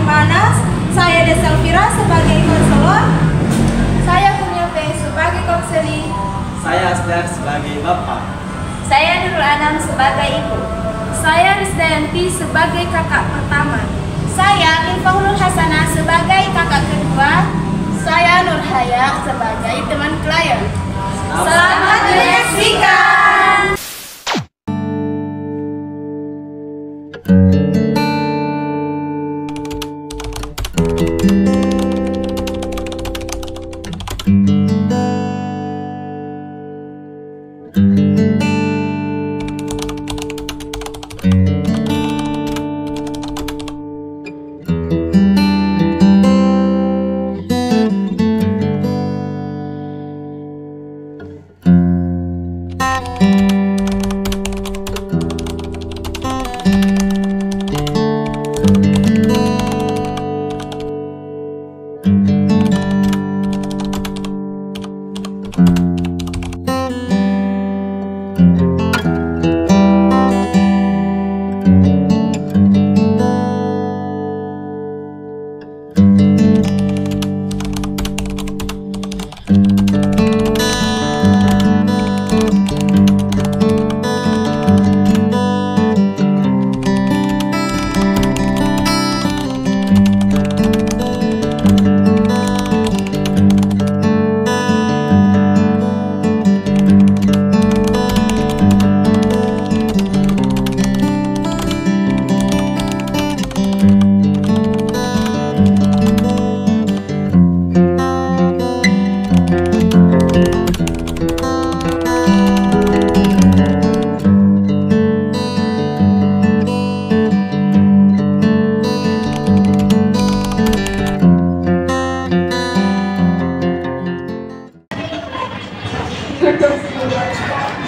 Manas. Saya Deselvira sebagai konselor. Saya Kurnia P sebagai konseling. Saya Asdar sebagai bapak. Saya Nurul Anam sebagai ibu. Saya Risdayanti sebagai kakak pertama. Saya Ilfahrul Hasanah sebagai kakak kedua. Saya Nurhaya sebagai teman klien. Selamat menyaksikan.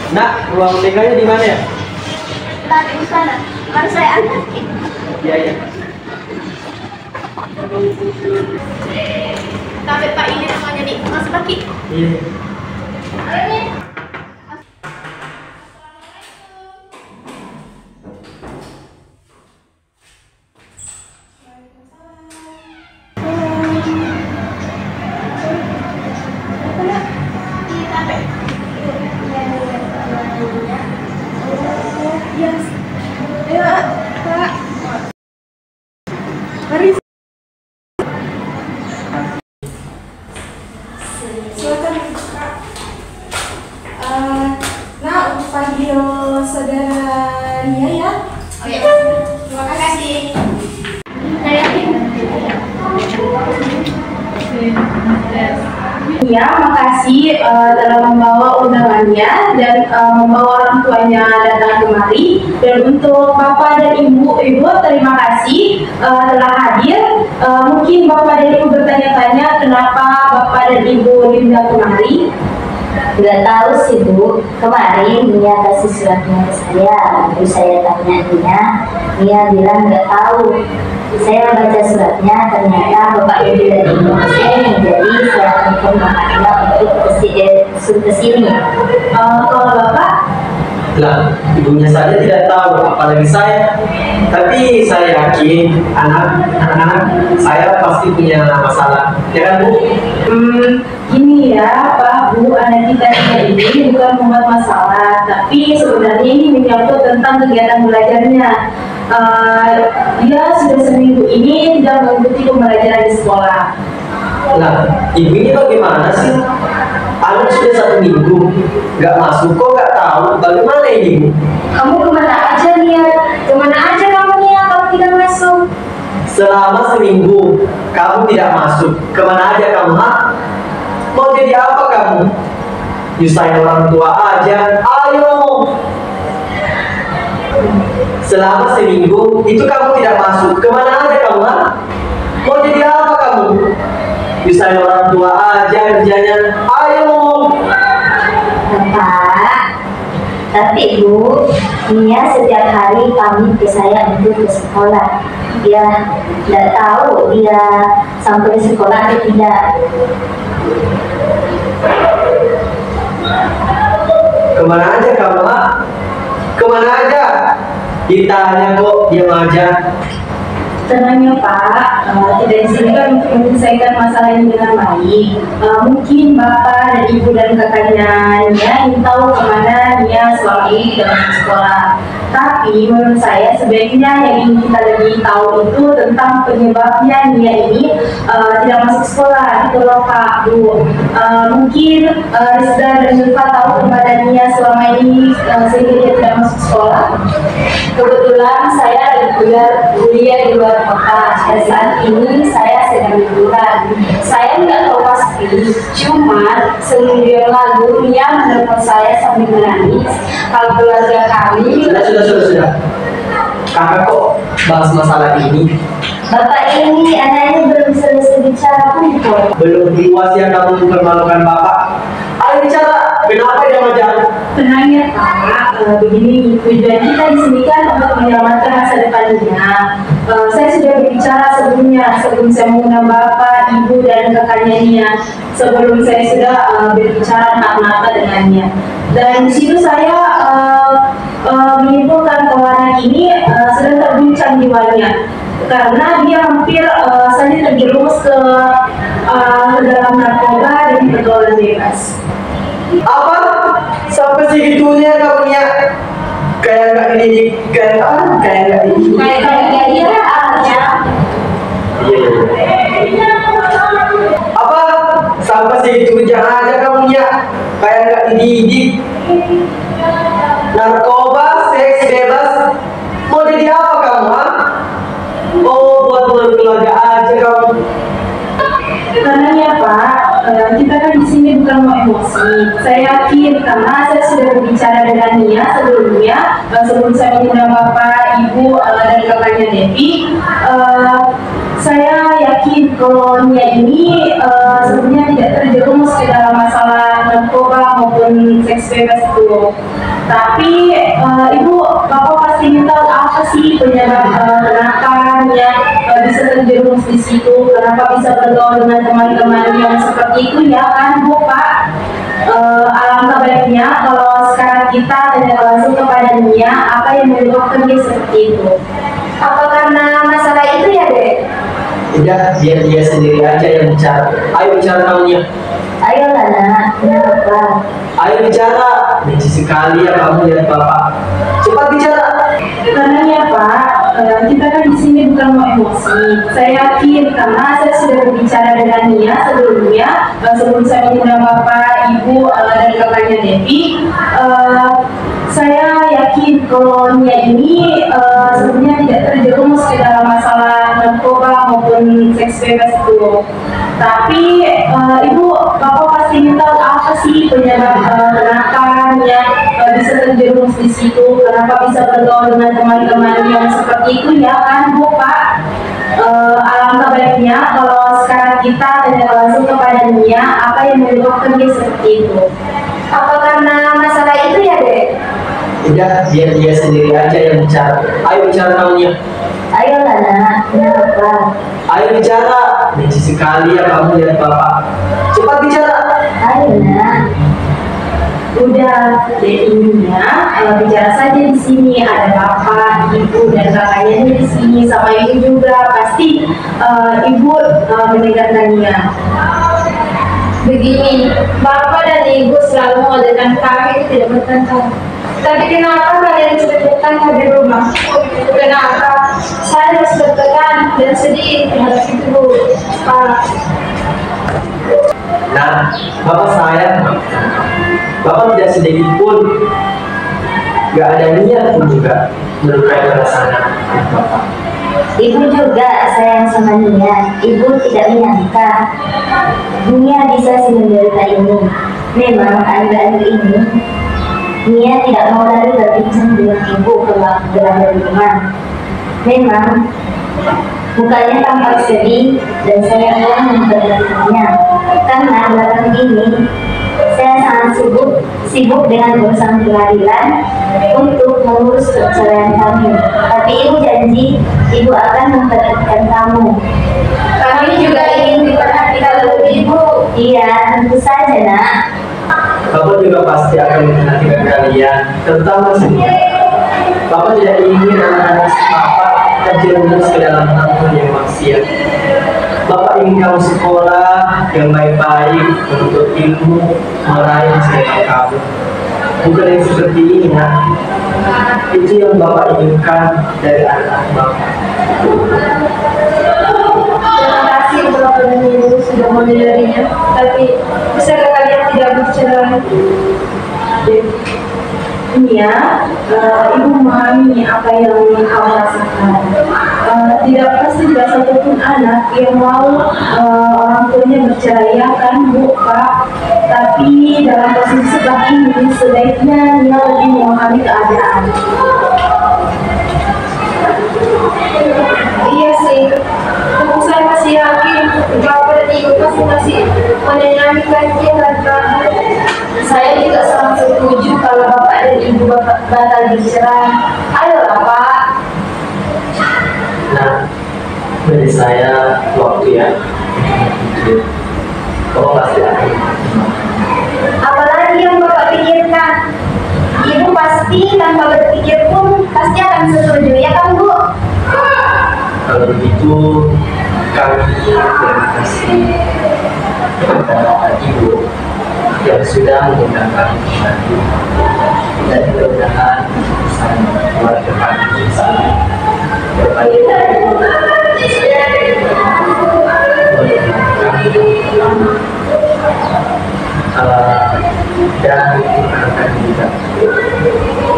Nak, ruang TK-nya di mana ya? Tadi di sana. Mari saya angkat. Iya, iya. Tapi Pak ini namanya nih masih baki. Iya. Nah, untuk panggil saudara Nia ya. Oh ya. Terima kasih. Ya, makasih telah membawa undangannya dan membawa orang tuanya datang kemari. Dan untuk Bapak dan Ibu, terima kasih telah hadir. Mungkin Bapak dan Ibu bertanya-tanya kenapa Bapak dan Ibu diundang kemari. Nggak tahu sih Bu, kemarin Nia kasih suratnya ke saya, lalu saya tanya Nia bilang nggak tahu. Saya baca suratnya, ternyata Bapak Ibu dari Indonesia, jadi saya telepon Bapak untuk ke sini. Kalau Bapak? Lah, ibunya saja tidak tahu, apalagi saya. Tapi saya yakin anak-anak saya pasti punya masalah, ya kan Bu? Gini ya Pak, Bu, anak kita ini bukan membuat masalah, tapi sebenarnya ini menyangkut tentang kegiatan belajarnya. Dia sudah seminggu ini tidak mengikuti pembelajaran di sekolah. Lah, ibu ini bagaimana sih? Anak sudah 1 minggu, nggak masuk kok nggak tahu. Bagaimana ini Bu? Kamu kemana aja Nia? Kemana aja kamu Nia kalau tidak masuk? Selama seminggu kamu tidak masuk, kemana aja kamu? Mau jadi apa kamu? Nyusahin orang tua aja, ayo. Selama seminggu itu kamu tidak masuk, kemana aja kamu? Mau jadi apa kamu? Nyusahin orang tua aja kerjanya, ayo. Bapak, tapi Bu, Nia setiap hari pamit ke saya untuk ke sekolah. Dia nggak tahu dia sampai ke sekolah atau tidak. Kemana aja kamu, Kemana aja? Ditanya kok diam aja. Tenangnya Pak, tidak disediakan untuk menyelesaikan masalah ini dengan baik. Mungkin Bapak dan Ibu dan kakaknya Nia ingin tahu kemana Nia selama ini dalam sekolah. Tapi menurut saya sebaiknya yang ingin kita lebih tahu itu tentang penyebabnya Nia ini tidak masuk sekolah, gitu loh Pak, Bu. Mungkin Rizda dan Zulfa tahu kepada Nia selama ini sehingga dia tidak masuk sekolah. Kebetulan saya lagi kuliah di luar kota dan saat ini saya sedang liburan. Saya nggak tahu pasti, cuma seminggu yang lalu Nia menelpon saya sambil menangis kalau keluarga kami. Sudah. Kakak kok bahas masalah ini? Bapak ini anaknya belum selesai bicara pun kok. Belum puas ya kamu mempermalukan bapak? Ayo bicara, kenapa dia ngajar? Tenangnya Pak, begini tujuan kita di sini kan untuk menyelamatkan masa depannya. Saya sudah berbicara sebelumnya, sebelum saya mengundang Bapak, Ibu dan kakaknya Nia. Sebelum saya sudah berbicara mata-mata dengannya. Dan di situ saya menyimpulkan bahwa anak ini sedang terguncang jiwanya karena dia hampir saja terjerumus ke dalam narkoba dan pergaulan bebas. Apa? Sampai segitunya kamu ya? Kayak nggak dididik, kayak nggak dididik. Kayak dia aja. Apa? Sampai segitunya aja kamu ya? Kayak nggak dididik. Narkoba, seks bebas. Mau jadi apa kamu, ha? Oh, buat keluarga aja kamu. Karena Pak, kita kan di sini bukan mau emosi. Saya yakin karena saya sudah berbicara dengan Nia sebelumnya, sebelum saya mengundang Bapak, Ibu dan kakaknya Devi. Saya yakin kalau Nia ini sebenarnya tidak terjerumus ke dalam masalah narkoba maupun seks bebas itu. Tapi Ibu, Bapak pasti ingin tahu apa sih penyebab kenapa Nia bisa terjerumus di situ, kenapa bisa bergaul dengan teman-teman yang seperti itu ya kan Bu, Pak? Alangkah baiknya kalau sekarang kita tanya langsung kepada Nia apa yang menyebabkan dia seperti itu. Apa karena masalah itu ya, Dek? Tidak, biar dia sendiri aja yang bicara. Ayo bicara kamu Nia. Ayo Lana, kenapa? Ayo bicara. Benci sekali ya kamu lihat bapak. Cepat bicara. Karena Pak, kita kan di sini bukan mau emosi. Saya yakin karena saya sudah berbicara dengan Nia sebelumnya, sebelum saya mengundang Bapak, Ibu dan kakaknya Devi. Saya yakin kalau Nia ini sebenarnya tidak terjerumus ke dalam masalah narkoba maupun seks bebas itu. Tapi Ibu, Bapak pasti ingin tahu apa sih penyebab kenapa Nia bisa terjerumus di situ, kenapa bisa bergaul dengan teman-teman yang seperti itu ya kan Bu, Pak? Alangkah baiknya kalau sekarang kita tanya langsung kepada Nia apa yang menyebabkan dia seperti itu. Apa karena masalah itu ya, Dek? Tidak, biar dia sendiri aja yang bicara. Ayo bicara kamu Nia. Ayo Lana, kenapa? Ayo bicara. Benci sekali ya kamu lihat bapak. Cepat bicara. Ayo Nak. Udah, intinya bicara saja di sini. Ada Bapak, Ibu dan kakaknya di sini sama Ibu juga. Pasti Ibu mendengarkan Nia. Begini, Bapak dan Ibu selalu mengajarkan kami itu tidak bertengkar. Tapi kenapa kalian sudah bertengkar di rumah? Kenapa? Saya harus bertekan dan sedih terhadap itu, Bu. Pak. Nah, bapak sayang. Bapak tidak sedikit pun gak ada niat pun juga melukai perasaan bapak. Ibu juga sayang sama Nia. Ibu tidak menyangka Nia bisa semenderita ini. Memang akhir-akhir ini Nia tidak mau lagi berbincang dengan ibu kalau berada di rumah. Memang mukanya tampak sedih dan saya pun memperhatikannya karena belakangan ini saya sangat sibuk dengan urusan pengadilan untuk mengurus perceraian kami. Tapi ibu janji ibu akan memperhatikan kamu. Kami juga ingin diperhatikan oleh Ibu. Iya, tentu saja Nak. Bapak juga pasti akan memperhatikan kalian, terutama sendiri. Bapak tidak ingin anak-anak Bapak terjerumus ke dalam hal yang maksiat. Bapak ingin kamu sekolah yang baik-baik, menuntut ilmu, meraih cita kamu. Bukan yang seperti ini, nak. Itu yang Bapak inginkan dari anak Bapak. Terima kasih Bapak dan Ibu sudah menyadarinya. Tapi bisakah kalian tidak berbicara lagi? Iya, ibu memahami apa yang kamu rasakan. Tidak pasti tidak satupun anak yang mau orang tuanya bercerai, kan Bu, Pak. Tapi dalam posisi seperti ini sebaiknya dia lebih memahami keadaan. Iya sih, tapi saya masih yakin Bapak dan Ibu pasti masih menyanyikan dia karena Saya juga sangat setuju kalau Bapak dan Ibu batal bercerai. Ayolah Pak. Nah, bagi saya waktu ya. Kamu pasti akan. Apalagi yang Bapak pikirkan? Ibu pasti tanpa berpikir pun pasti akan setuju, ya kan Bu? Kalau begitu, kami terima kasih kepada Ibu yang sudah mengundang kami dan mudah-mudahan bisa keluarga kami bersama berbagi dan akan juga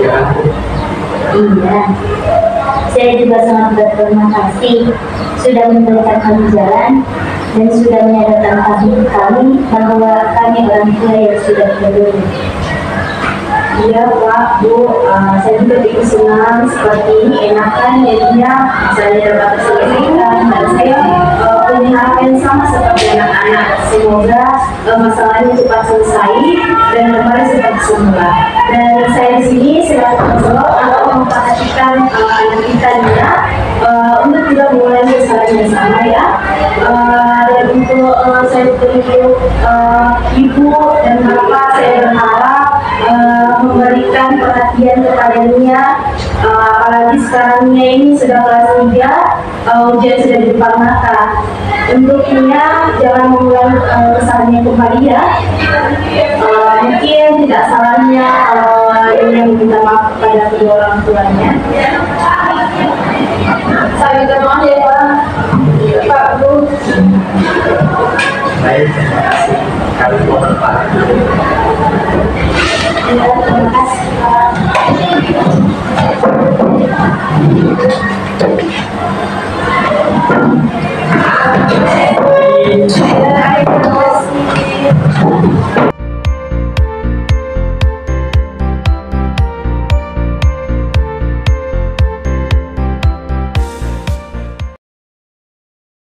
ya kan? Iya. Saya juga sangat berterima kasih sudah memberikan kami jalan dan sudah menyadarkan kami bahwa kami orang tua yang sudah berdua. Iya Pak, Bu, saya juga ikut senang seperti ini, enakan jadinya saya dapat terselesaikan dan saya punya harapan yang sama seperti anak-anak. Semoga masalahnya cepat selesai dan kembali seperti semula. Dan saya di sini selaku konselor untuk memperhatikan anak kita dia untuk tidak mengulangi kesalahan yang sama ya. Dan untuk saya berikut Ibu dan Bapak saya berharap memberikan perhatian kepadanya, apalagi sekarang ini sudah kelas 3, ujian sudah di depan mata. Untuk Nia jangan mengulang kesalahannya kembali ya. Mungkin tidak salahnya Nia meminta maaf kepada kedua orang tuanya. saya minta maaf ya Pak, Bu. Baik, terima kasih. Kami mohon pamit. Terima